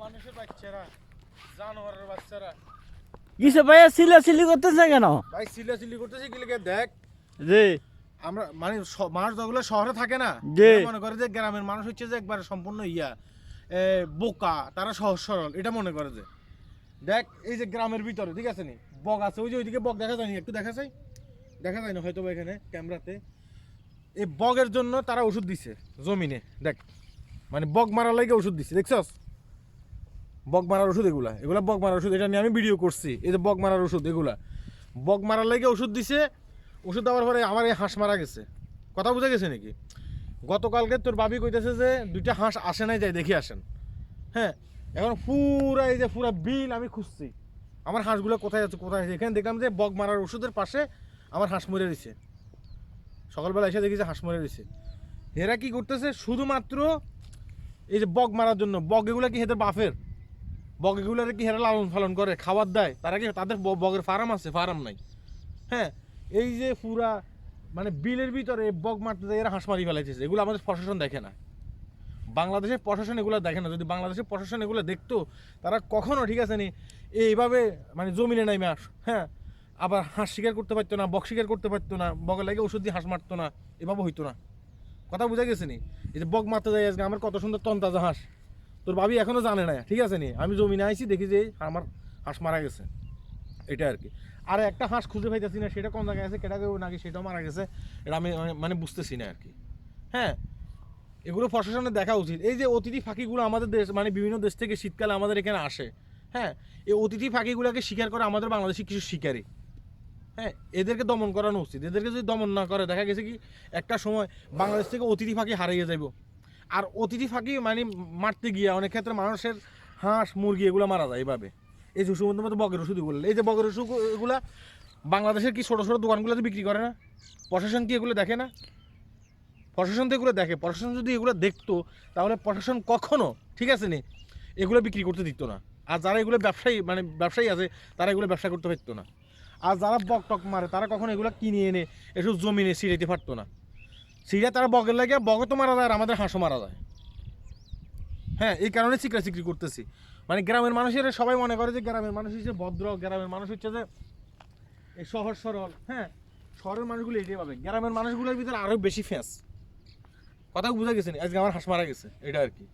মানুষের বাচ্চারা জানোয়ারের বাচ্চারা কিসে ভাইয়া সিলাসিলি করতেছে কেন? ভাই চিল্লাচিল্লি করতেছে কি লিগে দেখ জি আমরা মানে মানুষ যেগুলো শহরে থাকে না জি। এরা মনে করে যে গ্রামের মানুষ হচ্ছে যে একবারে সম্পূর্ণ বোকা, তারা সহজ সরল এটা মনে করে যে দেখ এই যে গ্রামের ভিতরে ঠিক আছে নি বগ আছে, ওই যে ওইদিকে বগ দেখা যায়নি, একটু দেখা যায় না হয়তো বা এখানে ক্যামেরাতে। এই বগের জন্য তারা ওষুধ দিছে জমিনে, দেখ মানে বগ মারার লাগে ওষুধ দিছে, দেখছস বগ মারার ওষুধ, এগুলা বগ মারার ওষুধ, এটা নিয়ে আমি ভিডিও করছি। এই যে বগ মারার ওষুধ, এগুলা বগ মারার লাগে ওষুধ দিছে। ওষুধ দেওয়ার পরে আমার এই হাঁস মারা গেছে, কথা বুঝা গেছে নাকি? গতকালকে তোর বাবি কইতেছে যে 2টা হাঁস আসে নাই, যাই দেখে আসেন। হ্যাঁ, এখন পুরা এই যে পুরা বিল আমি খুঁজছি আমার হাঁসগুলো কোথায় আছে কোথায় আছে। এখানে দেখলাম যে বগ মারার ওষুধের পাশে আমার হাঁস মরে দিছে। সকালবেলা এসে দেখি যে হাঁস মরে দিছে। এরা কি করতেছে শুধুমাত্র এই যে বগ মারার জন্য। বগ এগুলো কি হেদের বাফের? বগ এগুলোর কি হেরা লালন পালন করে, খাবার দেয়? তারা কি তাদের বগের ফার্ম আছে? ফার্ম নাই। হ্যাঁ, এই যে পুরা মানে বিলের ভিতরে বগ মারতে যায়, এরা হাঁস মারি ফেলাইতেছে। এগুলো আমাদের প্রশাসন দেখে না, বাংলাদেশের প্রশাসন এগুলো দেখে না। যদি বাংলাদেশের প্রশাসন এগুলো দেখতো, তারা কখনো ঠিক আছে নি এইভাবে মানে জমিনে নাইমে হ্যাঁ আবার হাঁস শিকার করতে পারতো না, বগ শিকার করতে পারতো না, বগের লাগে ওষুধ দিয়ে হাঁস মারতো না, এভাবে হইতো না। কথা বুঝা গেছে নি? এই যে বগ মারতে যাই আজকে আমার কত সুন্দর তন্তাজা হাঁস, তোর ভাবি এখনো জানে না, ঠিক আছে নি? আমি জমিনে আইছি দেখি যে আমার হাঁস মারা গেছে, এটা আর কি। আর একটা হাঁস খুঁজে পাইতেছি না, সেটা কোন জায়গায় আছে, কেটা কেউ নাকি সেটাও মারা গেছে, এটা আমি মানে বুঝতেছি না আর কি। হ্যাঁ, এগুলো প্রশাসনের দেখা উচিত। এই যে অতিথি পাখিগুলো আমাদের দেশ মানে বিভিন্ন দেশ থেকে শীতকালে আমাদের এখানে আসে, হ্যাঁ, এই অতিথি পাখিগুলোকে শিকার করে আমাদের বাংলাদেশি কিছু শিকারী। হ্যাঁ, এদেরকে দমন করানো উচিত। এদেরকে যদি দমন না করে, দেখা গেছে কি একটা সময় বাংলাদেশ থেকে অতিথি পাখি হারিয়ে যাইব। আর অতিথি পাখি মানে মারতে গিয়ে অনেক ক্ষেত্রে মানুষের হাঁস মুরগি এগুলো মারা যায় এইভাবে। এই যে ওষুধের মতো বগের ওষুধ এগুলো, এই যে বগের ওষুধ এগুলা বাংলাদেশের কি ছোটো ছোটো দোকানগুলোতে বিক্রি করে না? প্রশাসন কি এগুলো দেখে না? প্রশাসন তো এগুলো দেখে। প্রশাসন যদি এগুলো দেখতো, তাহলে প্রশাসন কখনো ঠিক আছে নি এগুলো বিক্রি করতে দিত না। আর যারা এগুলো ব্যবসায়ী আছে, তারা এগুলো ব্যবসা করতে পারতো না। আর যারা বক টক মারে, তারা কখনো এগুলো কিনে এনে এসব জমিনে ছিঁড়াইতে পারতো না। ছিঁড়ে তারা বগের লাগে, বগও তো মারা যায়, আর আমাদের হাঁসও মারা যায়। হ্যাঁ, এই কারণে চিকরি করতেছি। মানে গ্রামের মানুষের সবাই মনে করে যে গ্রামের মানুষ হচ্ছে ভদ্র, গ্রামের মানুষ হচ্ছে যে এই সহজ সরল। হ্যাঁ, শহরের মানুষগুলো এটাই পাবে, গ্রামের মানুষগুলোর ভিতরে আরও বেশি ফ্যাঁস। কথা বুঝা গেছে না? আজকে আমার হাঁস মারা গেছে, এটা আর কি।